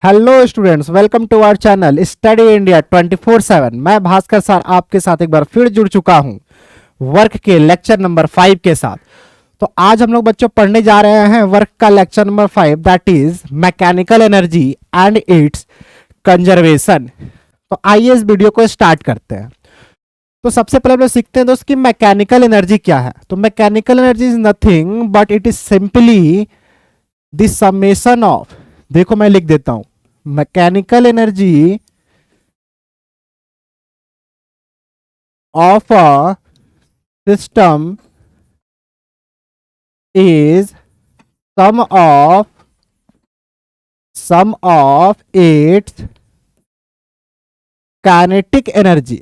Hello students, welcome to our channel study India 24/7। मैं Bhaskar sir आपके साथ एक बार फिर जुड़ चुका हूं वर्क के लेक्चर नंबर 5 के साथ। तो आज हम लोग बच्चों पढ़ने जा रहे हैं वर्क का lecture number 5, that is mechanical energy and it's conservation. तो आइए इस वीडियो को स्टार्ट करते हैं। तो सबसे पहले हम लोग सीखते हैं दोस्त कि मैकेनिकल एनर्जी क्या है। तो mechanical energy is nothing but it is simply the summation of, देखो मैं लिख देता हूं, mechanical energy of a system is sum of its kinetic energy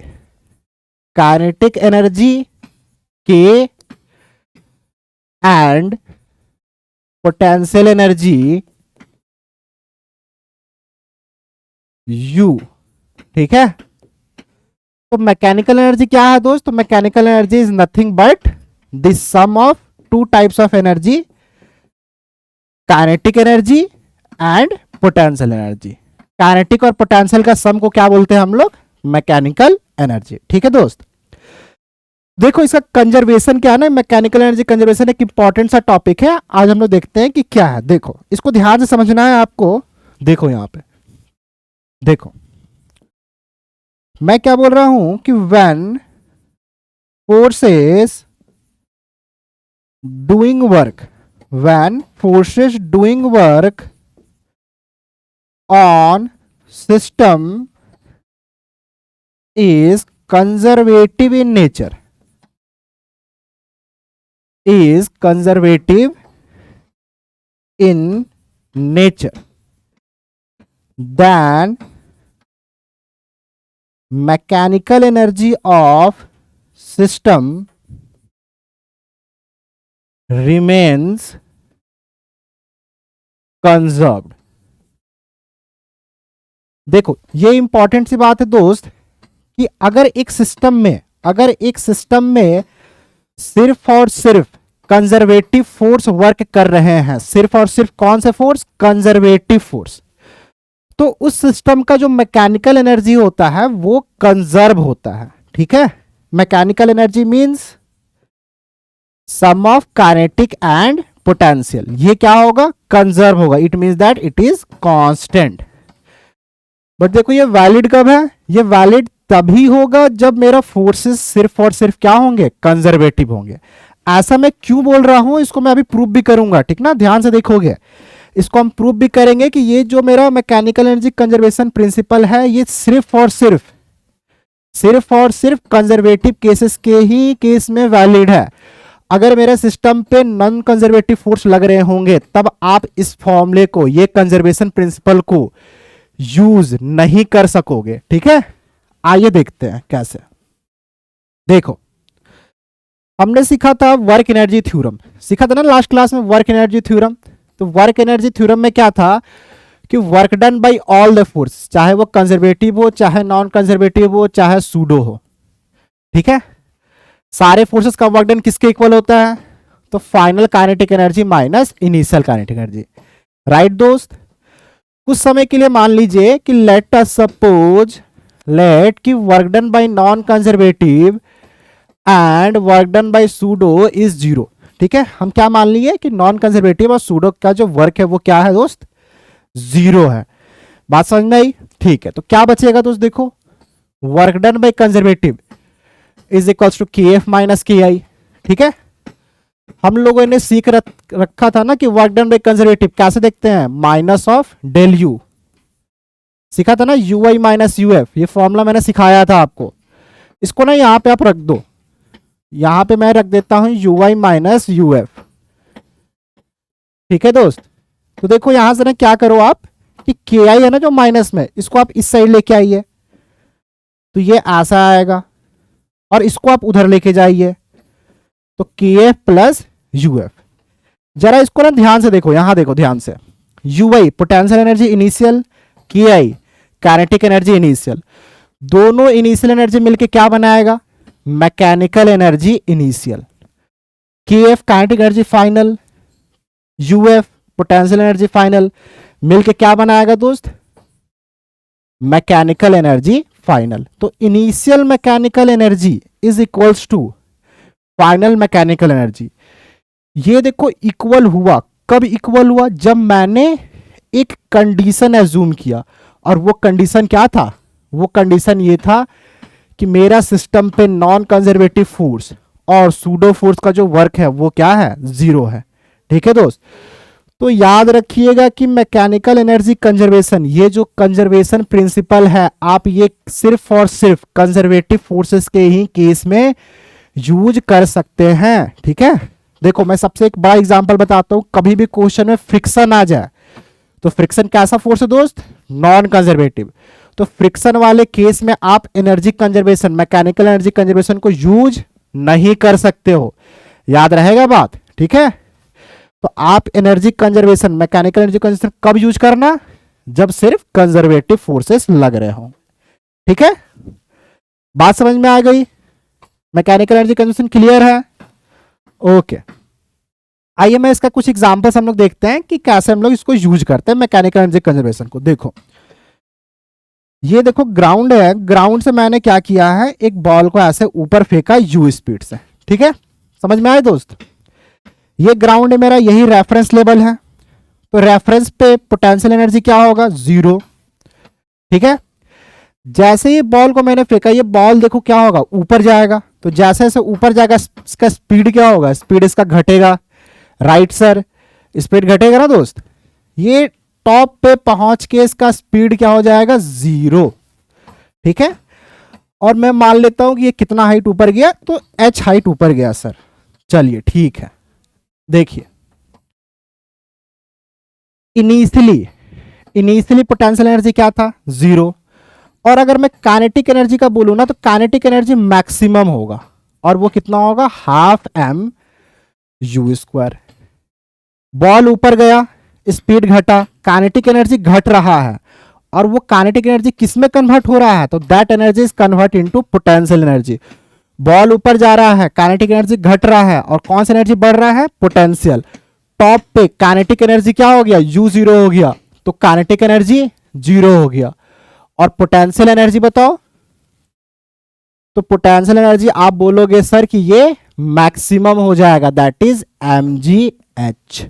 K and potential energy U। ठीक है, तो मैकेनिकल एनर्जी क्या है दोस्त? तो mechanical energy is nothing but the sum of two types of energy, kinetic energy and potential energy. Kinetic और potential का sum को क्या बोलते हैं हम लोग? Mechanical energy. ठीक है दोस्त, देखो इसका कंजर्वेशन क्या है ना, मैकेनिकल एनर्जी कंजर्वेशन एक इंपॉर्टेंट सा टॉपिक है। आज हम लोग देखते हैं कि क्या है। देखो इसको ध्यान से समझना है आपको। देखो यहां पे देखो, मैं क्या बोल रहा हूं कि when forces doing work on system is conservative in nature, then mechanical energy of system remains conserved। देखो ये इंपॉर्टेंट सी बात है दोस्त कि अगर एक सिस्टम में सिर्फ और सिर्फ कंजर्वेटिव फोर्स वर्क कर रहे हैं, सिर्फ और सिर्फ कौन से फोर्स? कंजर्वेटिव फोर्स, तो उस सिस्टम का जो मैकेनिकल एनर्जी होता है वो कंजर्व होता है। ठीक है, mechanical energy means sum of kinetic and potential, ये क्या होगा? कंजर्व होगा। It means that it is constant. But देखो ये वैलिड कब है? ये वैलिड तभी होगा जब मेरा फोर्सेस सिर्फ और सिर्फ क्या होंगे? कंजर्वेटिव होंगे। ऐसा मैं क्यों बोल रहा हूं इसको मैं अभी प्रूव भी करूंगा। ठीक ना, ध्यान से देखोगे, इसको हम प्रूव भी करेंगे कि ये जो मेरा मैकेनिकल एनर्जी कंजर्वेशन प्रिंसिपल है ये सिर्फ और सिर्फ कंजर्वेटिव केसेस के ही केस में वैलिड है। अगर मेरे सिस्टम पे नॉन कंजर्वेटिव फोर्स लग रहे होंगे तब आप इस फॉर्मूले को, ये कंजर्वेशन प्रिंसिपल को यूज नहीं कर सकोगे। ठीक है, आइए देखते हैं कैसे। देखो हमने सीखा था वर्क एनर्जी थ्योरम, सीखा था ना लास्ट क्लास में वर्क एनर्जी थ्योरम। तो वर्क एनर्जी थ्योरम में क्या था कि work done bye all the force, चाहे वो कंजर्वेटिव हो, चाहे नॉन कंजर्वेटिव हो, चाहे सूडो हो। ठीक है, सारे फोर्सेस का वर्क डन किसके इक्वल होता है? तो final kinetic energy minus initial kinetic energy. Right दोस्त, कुछ समय के लिए मान लीजिए कि लेट कि work done bye non conservative and work done bye pseudo is zero. ठीक है, हम क्या मान लिए कि नॉन कंजर्वेटिव और सूडो का जो वर्क है वो क्या है दोस्त? जीरो है। बात समझ में आई? ठीक है, तो क्या बचेगा दोस्त? देखो work done by conservative is equals to K F minus K I. ठीक है, हम लोगों ने सीख रखा था ना कि वर्क डन बाय कंजर्वेटिव कैसे देखते हैं? माइनस ऑफ डेल यू, सीखा था ना, you I minus U F. ये फॉर्मूला मैंने सिखाया था आपको। इसको ना यहां पे आप रख दो, यहां पे मैं रख देता हूं you I minus U F. ठीक है दोस्त, तो देखो यहां से ना क्या करो आप कि के आई है ना जो माइनस में, इसको आप इस साइड लेके आइए, तो ये ऐसा आएगा, और इसको आप उधर लेके जाइए तो के एफ प्लस यू एफ। जरा इसको ना ध्यान से देखो, यहां देखो ध्यान से, U I potential energy initial, K I kinetic energy initial, दोनों इनिशियल एनर्जी मिलके क्या बनाएगा? Mechanical energy initial. K F kinetic energy final, U F potential energy final, मिलके क्या बनाएगा दोस्त? Mechanical energy final. तो initial mechanical energy is equals to final mechanical energy. ये देखो इक्वल हुआ, कब इक्वल हुआ? जब मैंने एक कंडीशन एज्यूम किया, और वो कंडीशन क्या था? वो कंडीशन ये था कि मेरा सिस्टम पे नॉन कंजर्वेटिव फोर्स और सूडो फोर्स का जो वर्क है वो क्या है? जीरो है। ठीक है दोस्त, तो याद रखिएगा कि मैकेनिकल एनर्जी कंजर्वेशन, ये जो कंजर्वेशन प्रिंसिपल है, आप ये सिर्फ और सिर्फ कंजर्वेटिव फोर्सेस के ही केस में यूज कर सकते हैं। ठीक है, देखो मैं सबसे एक बड़ा एग्जांपल बताता हूं। कभी भी क्वेश्चन में फ्रिक्शन आ जाए तो फ्रिक्शन कैसा फोर्स है दोस्त? Non conservative. तो फ्रिक्शन वाले केस में आप energy conservation, mechanical energy conservation को यूज नहीं कर सकते हो। याद रहेगा बात? ठीक है, तो आप energy conservation, mechanical energy conservation कब यूज करना? जब सिर्फ कंजर्वेटिव फोर्सेस लग रहे हो। ठीक है, बात समझ में आ गई? मैकेनिकल एनर्जी कंजर्वेशन क्लियर है? ओके, आइए मैं इसका कुछ एग्जांपल्स हम लोग देखते हैं कि कैसे हम लोग इसको यूज करते हैं मैकेनिकल एनर्जी कंजर्वेशन को। देखो ये देखो ग्राउंड है, ग्राउंड से मैंने क्या किया है, एक बॉल को ऐसे ऊपर फेंका यू स्पीड से। ठीक है, समझ में आए दोस्त? ये ग्राउंड है मेरा, यही रेफरेंस लेवल है। तो रेफरेंस पे पोटेंशियल एनर्जी क्या होगा? जीरो। ठीक है, जैसे ये बॉल को मैंने फेंका, ये बॉल देखो क्या होगा? ऊपर जाएगा। तो जैसे जैसे ऊपर जाएगा इसका स्पीड क्या होगा? स्पीड इसका घटेगा। राइट सर, स्पीड घटेगा ना दोस्त। ये टॉप पे पहुंच के इसका स्पीड क्या हो जाएगा? जीरो। ठीक है, और मैं मान लेता हूं कि ये कितना हाइट ऊपर गया? तो h हाइट ऊपर गया सर। चलिए ठीक है, देखिए इनिशियली पोटेंशियल एनर्जी क्या था? जीरो। और अगर मैं काइनेटिक एनर्जी का बोलूं ना, तो काइनेटिक एनर्जी मैक्सिमम होगा, और वो कितना होगा? Half M you square. Ball ऊपर गया, स्पीड घटा, काइनेटिक एनर्जी घट रहा है, और वो काइनेटिक एनर्जी किस में कन्वर्ट हो रहा है? तो that energy is convert into potential energy. Ball ऊपर जा रहा है, काइनेटिक एनर्जी घट रहा है, और कौन सा एनर्जी बढ़ रहा है? पोटेंशियल। टॉप पे काइनेटिक एनर्जी क्या हो गया? यू जीरो हो गया, तो काइनेटिक एनर्जी जीरो हो गया। और पोटेंशियल एनर्जी बताओ? तो पोटेंशियल एनर्जी आप बोलोगे सर कि ये मैक्सिमम हो जाएगा, दैट इज mgh।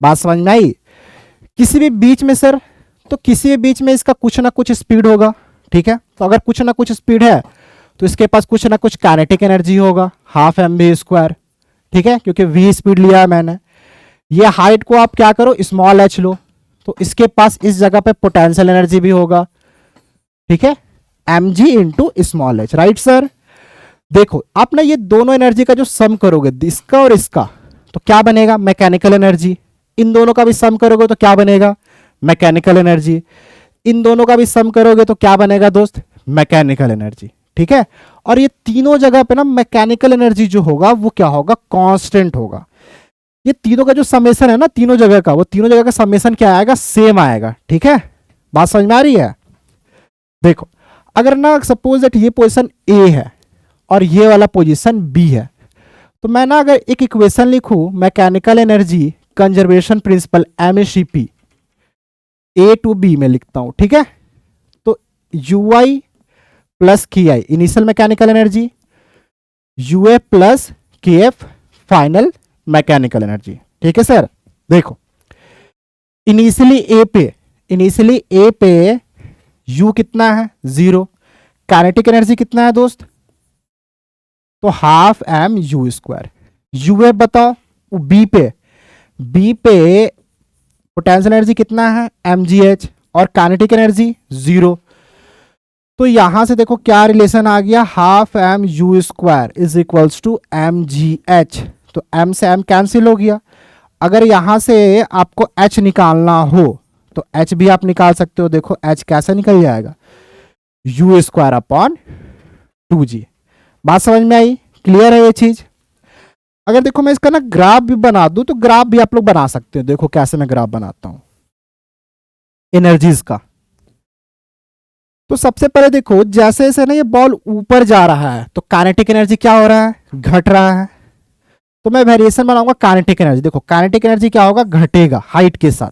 बात समझ में आई? किसी भी बीच में सर, तो किसी भी बीच में इसका कुछ ना कुछ स्पीड होगा। ठीक है, तो अगर कुछ ना कुछ स्पीड है तो इसके पास कुछ ना कुछ काइनेटिक एनर्जी होगा, हाफ एम वी स्क्वायर। ठीक है, क्योंकि v स्पीड लिया है मैंने। ये हाइट को आप क्या करो? स्मॉल h लो, तो इसके पास इस जगह पे पोटेंशियल एनर्जी भी होगा। ठीक है, mg into small h। Right sir, देखो आप ना ये दोनों एनर्जी का जो सम करोगे, इसका और इसका, तो क्या बनेगा? Mechanical energy. इन दोनों का भी सम करोगे तो क्या बनेगा? Mechanical energy. इन दोनों का भी सम करोगे तो क्या बनेगा दोस्त? Mechanical energy. ठीक है, और ये तीनों जगह पे ना मैकेनिकल एनर्जी जो होगा वो क्या होगा? कांस्टेंट होगा। ये तीनों का जो समेशन है ना, तीनों जगह का, वो तीनों जगह का समेशन क्या आएगा? सेम आएगा। ठीक है, बात समझ में आ रही है? देखो अगर ना सपोज दैट ये पोजीशन ए है और ये वाला पोजीशन बी है, तो मैं ना अगर एक इक्वेशन लिखूं, mechanical energy conservation principle MACP A to B में लिखता हूं। ठीक है, तो UI plus KI initial mechanical energy, UA plus KF final mechanical energy. ठीक है सर, देखो इनिशियली ए पे U कितना है? जीरो। काइनेटिक एनर्जी कितना है दोस्त? तो half M you square. UA बताओ? बी पे पोटेंशियल एनर्जी कितना है? mgh, और काइनेटिक एनर्जी जीरो। तो यहां से देखो क्या रिलेशन आ गया? Half M you square is equals to mgh। तो m से m कैंसिल हो गया। अगर यहां से आपको h निकालना हो तो h भी आप निकाल सकते हो। देखो h कैसे निकल जाएगा? You square upon 2g। बात समझ में आई? क्लियर है ये चीज? अगर देखो मैं इसका ना ग्राफ भी बना दूं तो ग्राफ भी आप लोग बना सकते हो। देखो कैसे मैं ग्राफ बनाता हूं एनर्जीज का। तो सबसे पहले देखो जैसे जैसे ना ये बॉल ऊपर जा रहा है तो काइनेटिक एनर्जी क्या हो रहा है? घट रहा है। तो मैं वेरिएशन बनाऊंगा काइनेटिक एनर्जी। देखो काइनेटिक एनर्जी क्या होगा? घटेगा हाइट के साथ।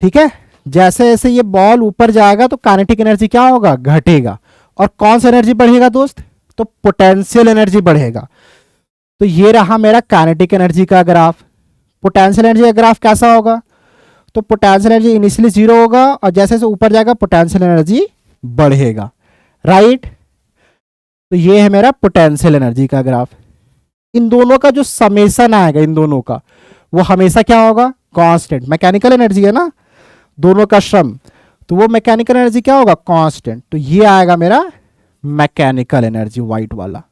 ठीक है, जैसे जैसे ये बॉल ऊपर जाएगा तो काइनेटिक एनर्जी क्या होगा, घटेगा। और कौन सा एनर्जी बढ़ेगा दोस्त, तो पोटेंशियल एनर्जी बढ़ेगा। तो ये रहा मेरा काइनेटिक एनर्जी का ग्राफ। पोटेंशियल एनर्जी का ग्राफ कैसा होगा, तो पोटेंशियल एनर्जी इनिशियली जीरो होगा और जैसे जैसे ऊपर जाएगा पोटेंशियल एनर्जी बढ़ेगा, राइट। तो ये है मेरा पोटेंशियल एनर्जी का ग्राफ। इन दोनों का जो समेशन आएगा, इन दोनों का, वो हमेशा क्या होगा, कांस्टेंट। मैकेनिकल एनर्जी है ना, दोनों का श्रम, तो वो मैकेनिकल एनर्जी क्या होगा, कांस्टेंट। तो ये आएगा मेरा मैकेनिकल एनर्जी वाइट वाला,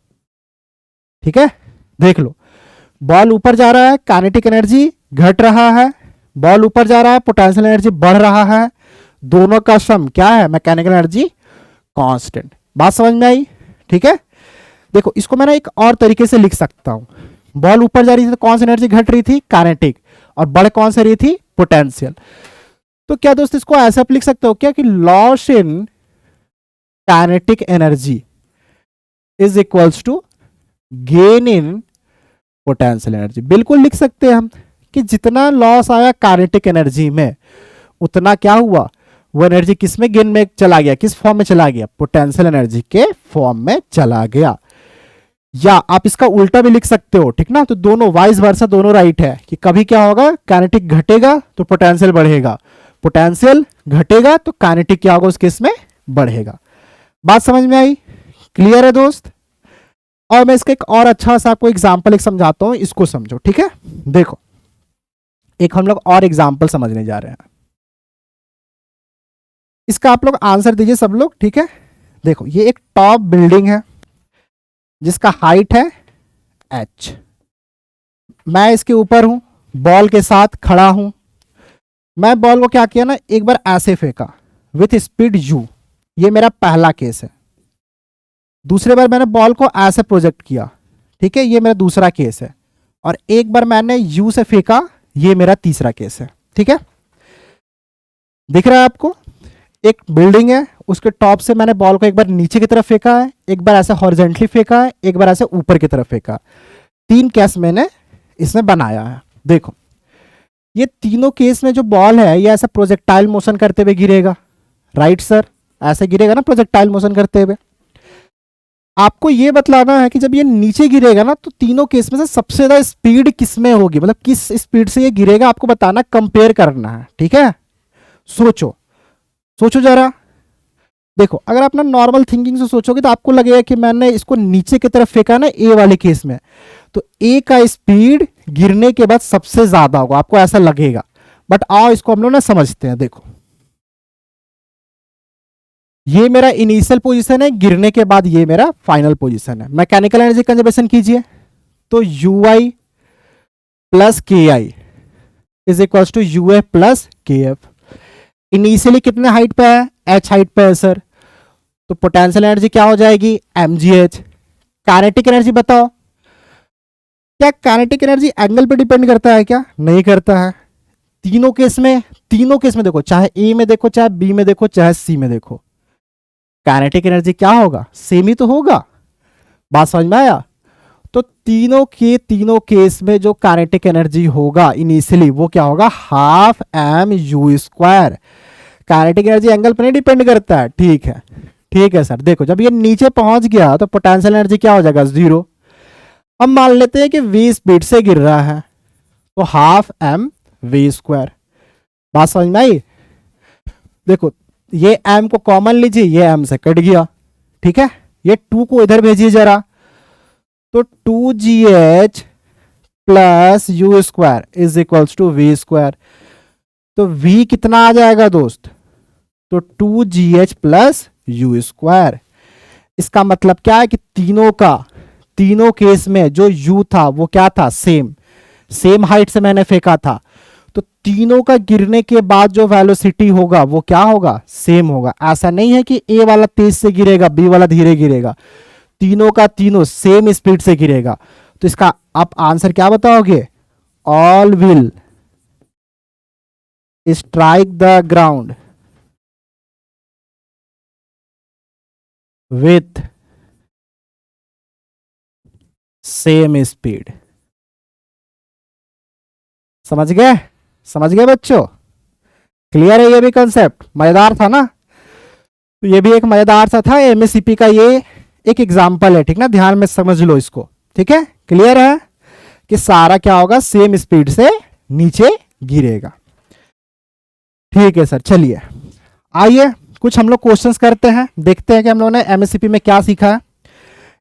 ठीक है। देख लो, बॉल ऊपर जा रहा है, काइनेटिक एनर्जी घट रहा है, बॉल ऊपर जा रहा है, पोटेंशियल एनर्जी बढ़ रहा है, दोनों का सम क्या है, मैकेनिकल एनर्जी कांस्टेंट। बात समझ में आई, ठीक है। देखो इसको मैं ना एक और तरीके से लिख सकता हूं, बॉल ऊपर जा रही थी तो कौन सी एनर्जी घट रही थी, काइनेटिक, और बढ़ कौन सी रही थी, पोटेंशियल। तो क्या दोस्त इसको ऐसा लिख सकते हो क्या कि loss in kinetic energy is equals to gain in potential energy. बिल्कुल लिख सकते हैं हम कि जितना लॉस आया काइनेटिक एनर्जी में, उतना क्या हुआ, वो एनर्जी किस में गेन में चला गया, किस फॉर्म में चला गया, पोटेंशियल एनर्जी के फॉर्म में चला गया। या आप इसका उल्टा भी लिख सकते हो, ठीक ना। तो दोनों वाइस वर्सा दोनों राइट है कि कभी क्या होगा, काइनेटिक घटेगा तो पोटेंशियल बढ़ेगा, पोटेंशियल घटेगा तो काइनेटिक क्या होगा, उस केस में बढ़ेगा। बात समझ में आई, क्लियर है दोस्त। और मैं इसका एक और अच्छा सा आपको एग्जाम्पल एक समझाता हूं, इसको समझो, ठीक है। देखो एक हम लोग और एग्जाम्पल समझने जा रहे हैं, इसका आप लोग आंसर दीजिए सब लोग, ठीक है। देखो ये एक टॉप बिल्डिंग है जिसका हाइट है h, मैं इसके ऊपर हूं, बॉल के साथ खड़ा हूं। मैं बॉल को क्या किया ना, एक बार ऐसे फेंका विथ स्पीड u, ये मेरा पहला केस है। दूसरे बार मैंने बॉल को ऐसे प्रोजेक्ट किया, ठीक है, ये मेरा दूसरा केस है। और एक बार मैंने u से फेंका, ये मेरा तीसरा केस है, ठीक है। दिख रहा है आपको, एक बिल्डिंग है, उसके टॉप से मैंने बॉल को एक बार नीचे की तरफ फेंका है, एक बार ऐसे हॉरिजॉन्टली फेंका है, एक बार ऐसे ऊपर की तरफ फेंका। तीन केस मैंने इसमें बनाया है। देखो ये तीनों केस में जो बॉल है ये ऐसा प्रोजेक्टाइल मोशन करते हुए गिरेगा, राइट सर, ऐसे गिरेगा ना प्रोजेक्टाइल मोशन करते हुए। आपको ये बतलाना है कि जब ये नीचे गिरेगा ना, तो तीनों केस में से सबसे ज्यादा स्पीड किस में होगी, मतलब किस स्पीड से ये गिरेगा, आपको बताना, कंपेयर करना है, ठीक है। सोचो सोचो जरा। देखो अगर आप ना नॉर्मल थिंकिंग से सोचोगे तो आपको लगेगा कि मैंने इसको नीचे की तरफ फेंका ना ए वाले केस में, तो ए का स्पीड गिरने के बाद सबसे ज्यादा होगा, आपको ऐसा लगेगा। बट आओ इसको हम लोग ना समझते हैं। देखो ये मेरा इनिशियल पोजीशन है, गिरने के बाद ये मेरा फाइनल पोजीशन है। मैकेनिकल एनर्जी कंजर्वेशन कीजिए, तो U I plus K I is equal to U F plus K F. Initially कितने हाइट पे है, एच हाइट पे है सर, तो पोटेंशियल एनर्जी क्या हो जाएगी, M G H. Kinetic energy बताओ, क्या काइनेटिक एनर्जी एंगल पे डिपेंड करता है क्या, नहीं करता है। तीनों केस में देखो, चाहे ए में देखो, चाहे बी में देखो, चाहे सी में देखो, काइनेटिक एनर्जी क्या होगा, सेम ही तो होगा। बात समझ में आया। तो तीनों केस में जो काइनेटिक एनर्जी होगा इनिशियली, वो क्या होगा, half M you square. Kinetic energy angle पर नहीं डिपेंड करता है, ठीक है सर। देखो जब ये नीचे पहुंच गया तो पोटेंशियल एनर्जी क्या हो जाएगा, जीरो। अब मान लेते हैं कि v स्पीड से गिर रहा है, तो हाफ एम वी स्क्वायर। बात समझ में आई। देखो ये m को कॉमन लीजिए, ये m से कट गया, ठीक है। ये 2 को इधर भेजिए जरा, तो 2gh plus u square is equals to v square. तो v कितना आ जाएगा दोस्त, तो 2gh प्लस यू स्क्वायर। इसका मतलब क्या है कि तीनों केस में जो u था वो क्या था, सेम हाइट से मैंने फेंका था, तो तीनों का गिरने के बाद जो वेलोसिटी होगा वो क्या होगा, सेम होगा। ऐसा नहीं है कि ए वाला तेज से गिरेगा, बी वाला धीरे गिरेगा, तीनों का तीनों सेम स्पीड से गिरेगा। तो इसका आप आंसर क्या बताओगे, all will strike the ground with same speed. समझ गए बच्चों। क्लियर है? ये भी कंसेप्ट मजेदार था ना? तो ये भी एक मजेदार सा था, एमएससीपी का ये एक एग्जाम्पल है, ठीक ना? ध्यान में समझ लो इसको, ठीक है? क्लियर है कि सारा क्या होगा, सेम स्पीड से नीचे गिरेगा। ठीक है सर, चलिए आइए कुछ हम लोग क्वेश्चंस करते हैं, देखते हैं कि हम लोगों ने एमएससीपी में क्या सीखा है,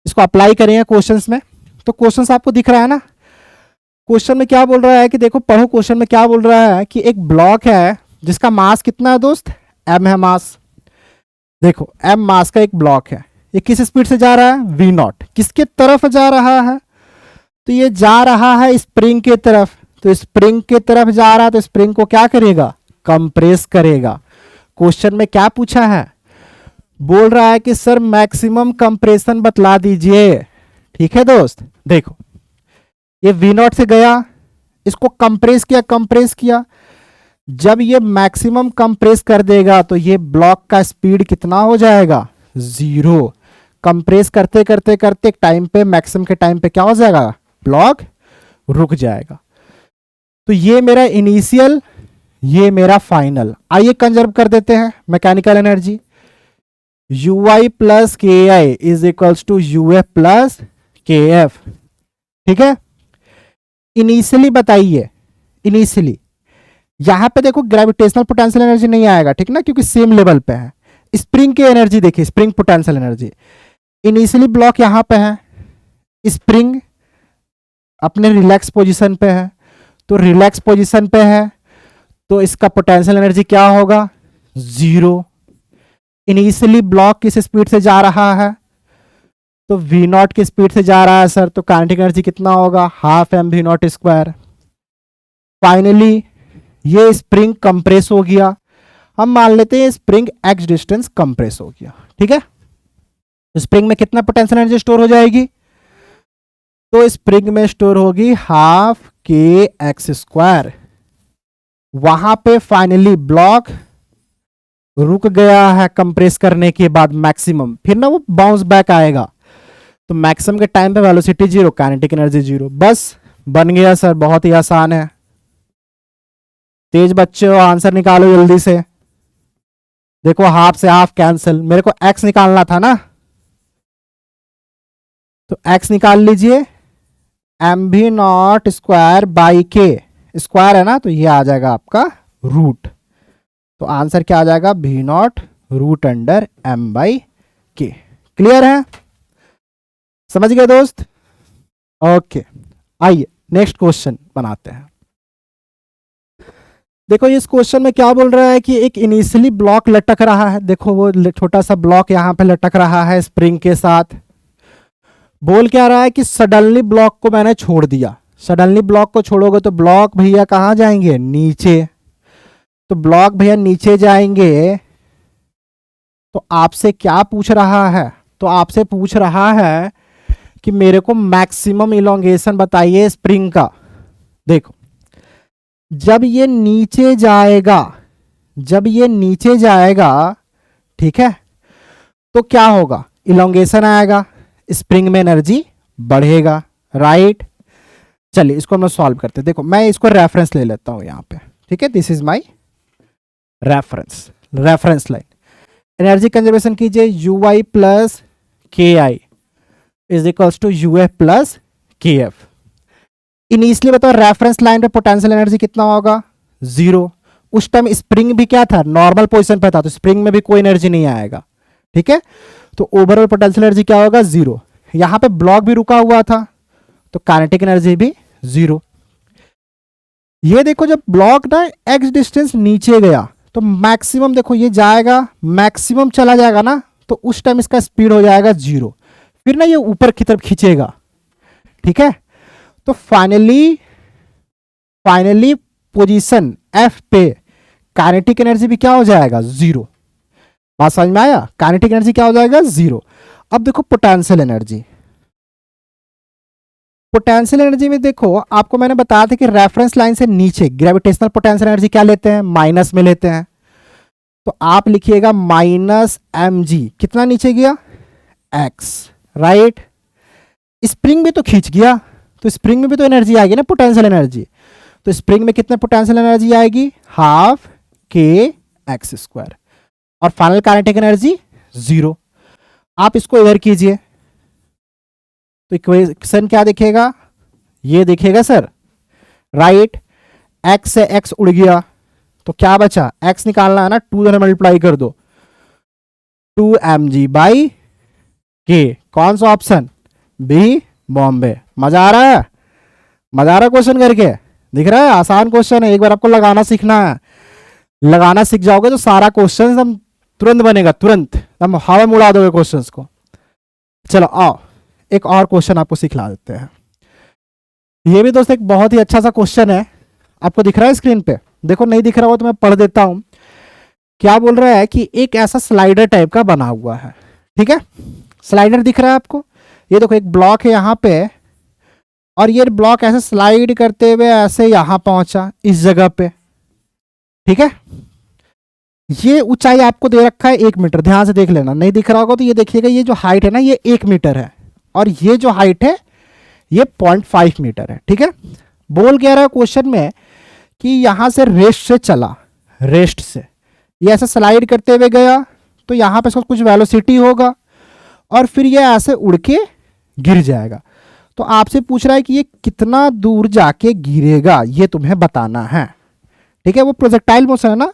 इसको अप्लाई करेंगे क्वेश्चंस में। तो क्वेश्चंस आपको दिख रहा है ना? क्वेश्चन में क्या बोल रहा है कि देखो पढ़ो, क्वेश्चन में क्या बोल रहा है कि एक ब्लॉक है जिसका मास कितना है दोस्त, एम है मास। देखो एम मास का एक ब्लॉक है, ये किस स्पीड से जा रहा है, वी नॉट। किसके तरफ जा रहा है, तो ये जा रहा है स्प्रिंग के तरफ। तो स्प्रिंग के तरफ जा रहा है तो स्प्रिंग को क्या करेगा, कंप्रेस करेगा। क्वेश्चन में क्या पूछा है, बोल रहा है कि सर मैक्सिमम कंप्रेशन बतला दीजिए। ठीक है दोस्त, देखो ये वी नॉट से गया, इसको कंप्रेस किया, कंप्रेस किया। जब ये मैक्सिमम कंप्रेस कर देगा तो ये ब्लॉक का स्पीड कितना हो जाएगा, 0। कंप्रेस करते करते करते टाइम पे, मैक्सिमम के टाइम पे क्या हो जाएगा, ब्लॉक रुक जाएगा। तो ये मेरा इनिशियल, ये मेरा फाइनल। आइए कंजर्व कर देते हैं mechanical energy. ui plus K I is equals to UF plus K F. ठीक है, इनिशियली बताइए, इनिशियली यहां पे देखो ग्रेविटेशनल पोटेंशियल एनर्जी नहीं आएगा, ठीक ना, क्योंकि सेम लेवल पे है। स्प्रिंग की एनर्जी देखिए, spring potential energy. Initially block यहां पे है, स्प्रिंग अपने रिलैक्स पोजीशन पे है, तो रिलैक्स पोजीशन पे है तो इसका पोटेंशियल एनर्जी क्या होगा, 0। इनिशियली ब्लॉक किस स्पीड से जा रहा है, तो वी नॉट की स्पीड से जा रहा है सर, तो काइनेटिक एनर्जी कितना होगा, half m v naught square. Finally ये स्प्रिंग कंप्रेस हो गया, हम मान लेते हैं स्प्रिंग एक्स डिस्टेंस कंप्रेस हो गया। ठीक है, तो स्प्रिंग में कितना पोटेंशियल एनर्जी स्टोर हो जाएगी, तो स्प्रिंग में स्टोर होगी हाफ के एक्स स्क्वायर। वहां पे फाइनली ब्लॉक रुक गया है कंप्रेस करने के बाद मैक्सिमम, फिर ना वो बाउंस बैक आएगा, तो मैक्सिमम के टाइम पे वेलोसिटी 0, काइनेटिक एनर्जी 0। बस बन गया सर, बहुत ही आसान है। तेज बच्चों आंसर निकालो जल्दी से। देखो हाफ से हाफ कैंसिल, मेरे को एक्स निकालना था ना, तो एक्स निकाल लीजिए, एम भी नॉट स्क्वायर बाई के, स्क्वायर है ना, तो ये आ जाएगा आपका रूट। तो आंसर क्या आ जाएगा, v naught root under m by k. Clear है, समझ गए दोस्त? ओके, आइए नेक्स्ट क्वेश्चन बनाते हैं। देखो इस क्वेश्चन में क्या बोल रहा है कि एक इनिशियली ब्लॉक लटक रहा है, देखो वो छोटा सा ब्लॉक यहां पे लटक रहा है स्प्रिंग के साथ। बोल क्या रहा है कि सडनली ब्लॉक को मैंने छोड़ दिया। सडनली ब्लॉक को छोड़ोगे तो ब्लॉक भैया कहाँ जाएंगे, नीचे। तो ब्लॉक भैया नीचे जाएंगे, तो आपसे क्या पूछ रहा है, तो आपसे पूछ रहा है कि मेरे को मैक्सिमम इलोंगेशन बताइए स्प्रिंग का। देखो जब ये नीचे जाएगा, जब ये नीचे जाएगा, ठीक है, तो क्या होगा, इलोंगेशन आएगा, स्प्रिंग में एनर्जी बढ़ेगा, राइट। चलिए इसको हम सॉल्व करते हैं। देखो मैं इसको रेफरेंस ले लेता हूं यहां पे, ठीक है, this is my reference, reference line. Energy conservation कीजिए, U Y plus K I is equals to U F plus K F. Initially बताओ रेफरेंस लाइन पे पोटेंशियल एनर्जी कितना होगा, 0। उस टाइम स्प्रिंग भी क्या था, नॉर्मल पोजीशन पे था, तो स्प्रिंग में भी कोई एनर्जी नहीं आएगा। ठीक है, तो ओवरऑल पोटेंशियल एनर्जी क्या होगा, 0। यहां पे ब्लॉक भी रुका हुआ था, तो काइनेटिक एनर्जी भी 0। ये देखो जब ब्लॉक ना एक्स डिस्टेंस नीचे गया तो मैक्सिमम, देखो ये जाएगा, मैक्सिमम चला जाएगा ना, तो उस टाइम इसका स्पीड हो जाएगा 0। फिर ना ये ऊपर की तरफ खींचेगा। ठीक है, तो फाइनली पोजीशन एफ पे काइनेटिक एनर्जी भी क्या हो जाएगा, 0। बात समझ में आया, काइनेटिक एनर्जी क्या हो जाएगा, 0। अब देखो पोटेंशियल एनर्जी, पोटेंशियल एनर्जी में देखो आपको मैंने बताया था कि रेफरेंस लाइन से नीचे ग्रेविटेशनल पोटेंशियल एनर्जी क्या लेते हैं, माइनस में लेते हैं। तो आप लिखिएगा माइनस एम जी, कितना नीचे गया, एक्स, राइट। स्प्रिंग में तो खींच गया, तो स्प्रिंग में भी तो एनर्जी आएगी ना, पोटेंशियल एनर्जी। तो स्प्रिंग में कितने पोटेंशियल एनर्जी आएगी, हाफ के एक्स स्क्वायर, और फाइनल काइनेटिक एनर्जी 0। आप इसको इधर कीजिए तो इक्वेशन क्या दिखेगा, ये दिखेगा सर, राइट। एक्स से एक्स उड़ गया तो क्या बचा, एक्स निकालना है ना, 2 इधर मल्टीप्लाई कर दो, 2mg बाई के। कौन सा ऑप्शन, बी बॉम्बे। मजा आ रहा है, मजा आ रहा है क्वेश्चन करके, दिख रहा है आसान क्वेश्चन है। एक बार आपको लगाना सीखना है, लगाना सीख जाओगे तो सारा क्वेश्चन एकदम तुरंत बनेगा, तुरंत एकदम हवा में उड़ा दोगे क्वेश्चंस को। चलो आओ एक और क्वेश्चन आपको सिखला देते हैं। ये भी दोस्त एक बहुत ही अच्छा सा क्वेश्चन है, आपको दिख रहा है स्क्रीन पे, देखो नहीं दिख रहा हो तो मैं पढ़ देता हूं। क्या बोल रहा है कि एक ऐसा स्लाइडर टाइप का बना हुआ है, ठीक है, स्लाइडर दिख रहा है आपको, ये देखो एक ब्लॉक है यहाँ पे, और ये ब्लॉक ऐसे स्लाइड करते हुए ऐसे यहां पहुंचा इस जगह पे, ठीक है। ये ऊंचाई आपको दे रखा है 1 मीटर, ध्यान से देख लेना, नहीं दिख रहा होगा तो ये देखिएगा, ये जो हाइट है ना ये 1 मीटर है, और ये जो हाइट है ये 0.5 मीटर है, ठीक है। बोल क्या रहा है क्वेश्चन में कि यहां से रेस्ट से चला, रेस्ट से ये ऐसे स्लाइड करते हुए गया तो यहां पे इसका कुछ वेलोसिटी होगा, और फिर ये ऐसे उड़ के गिर जाएगा। तो आपसे पूछ रहा है कि ये कितना दूर जाके गिरेगा, ये तुम्हें बताना है, ठीक है। वो प्रोजेक्टाइल मोशन है ना,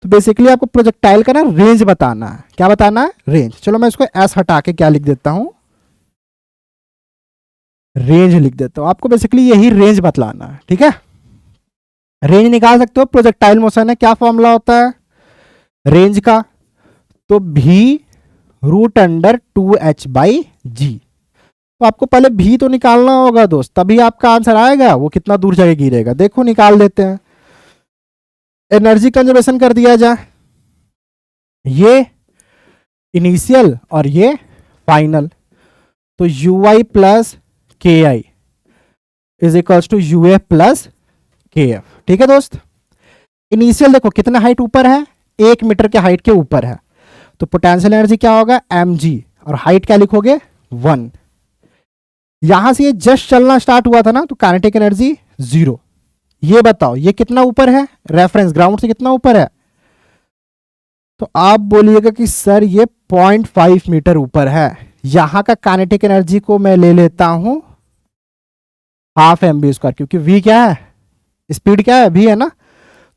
तो बेसिकली आपको प्रोजेक्टाइल का ना रेंज बताना है। क्या बताना है, रेंज। चलो मैं इसको एस हटा के क्या लिख देता हूं, रेंज लिख देता हूं। आपको बेसिकली यही रेंज बतलाना है, ठीक है। रेंज निकाल सकते हो, प्रोजेक्टाइल मोशन है, क्या फॉर्मूला होता है रेंज का, तो भी √2h/g। तो आपको पहले भी तो निकालना होगा दोस्त, तभी आपका आंसर आएगा, वो कितना दूर जाके गिरेगा। देखो निकाल देते हैं, एनर्जी कंजर्वेशन कर दिया जाए, ये इनिशियल और ये फाइनल, तो ui plus K I is equals to UA plus K F, ठीक है दोस्त। इनिशियल देखो कितना हाइट ऊपर है, 1 मीटर के हाइट के ऊपर है, तो पोटेंशियल एनर्जी क्या होगा mg, और हाइट क्या लिखोगे 1। यहां से ये जस्ट चलना स्टार्ट हुआ था ना, तो काइनेटिक एनर्जी 0। ये बताओ ये कितना ऊपर है, रेफरेंस ग्राउंड से कितना ऊपर है, तो आप बोलिएगा कि सर ये 0.5 मीटर ऊपर है। यहां का काइनेटिक एनर्जी को मैं ले लेता हूं हाफ mv², क्योंकि v क्या है, स्पीड क्या है, v है ना,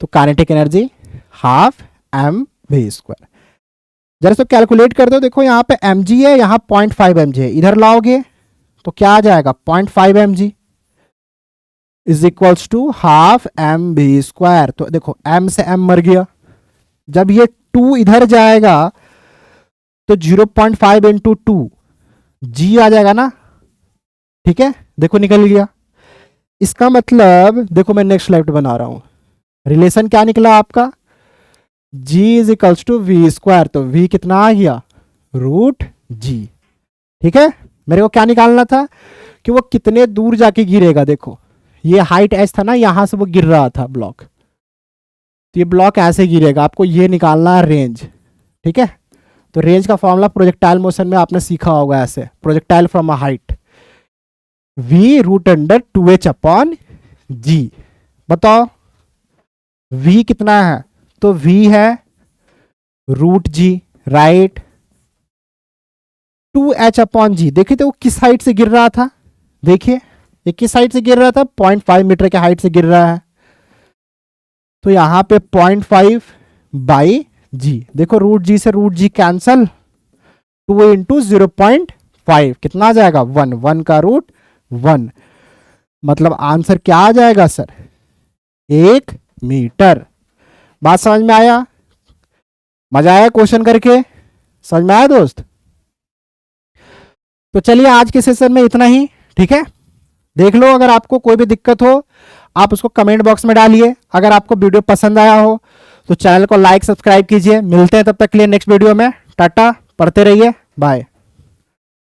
तो काइनेटिक एनर्जी हाफ mv²। जरा इसको कैलकुलेट कर दो, देखो यहाँ पे mg है, यहाँ 0.5 mg है, इधर लाओगे तो क्या आ जाएगा 0.5 mg is equals to half mv²। तो देखो m से m मर गया, जब ये 2 इधर जाएगा तो 0.5 इंटू 2 g आ जाएगा ना, ठीक है। देखो निकल गया, इसका मतलब देखो मैं नेक्स्ट स्लाइड बना रहा हूं, रिलेशन क्या निकला आपका, g is equals to v², तो v कितना आ गया √g, ठीक है। मेरे को क्या निकालना था कि वो कितने दूर जाके गिरेगा। देखो ये हाइट s था ना, यहां से वो गिर रहा था ब्लॉक, तो ये ब्लॉक ऐसे गिरेगा, आपको ये निकालना है रेंज, ठीक है। तो रेंज का फॉर्मूला प्रोजेक्टाइल मोशन में आपने सीखा होगा, ऐसे projectile from a height, v √2h/g। बताओ v कितना है, तो v है √g, राइट, 2h/g। देखिए तो वो किस हाइट से गिर रहा था, देखिए ये किस हाइट से गिर रहा था, 0.5 मीटर के हाइट से गिर रहा है, तो यहां पे 0.5/g। देखो √g से √g कैंसल, 2 इंटू 0.5 कितना आ जाएगा 1, 1 का रूट 1, मतलब आंसर क्या आ जाएगा सर 1 मीटर। बात समझ में आया, मजा आया क्वेश्चन करके, समझ में आया दोस्त। तो चलिए आज के सेशन में इतना ही, ठीक है। देख लो, अगर आपको कोई भी दिक्कत हो आप उसको कमेंट बॉक्स में डालिए। अगर आपको वीडियो पसंद आया हो तो चैनल को लाइक सब्सक्राइब कीजिए। मिलते हैं तब तक के लिए नेक्स्ट वीडियो में, टाटा, पढ़ते रहिए, बाय।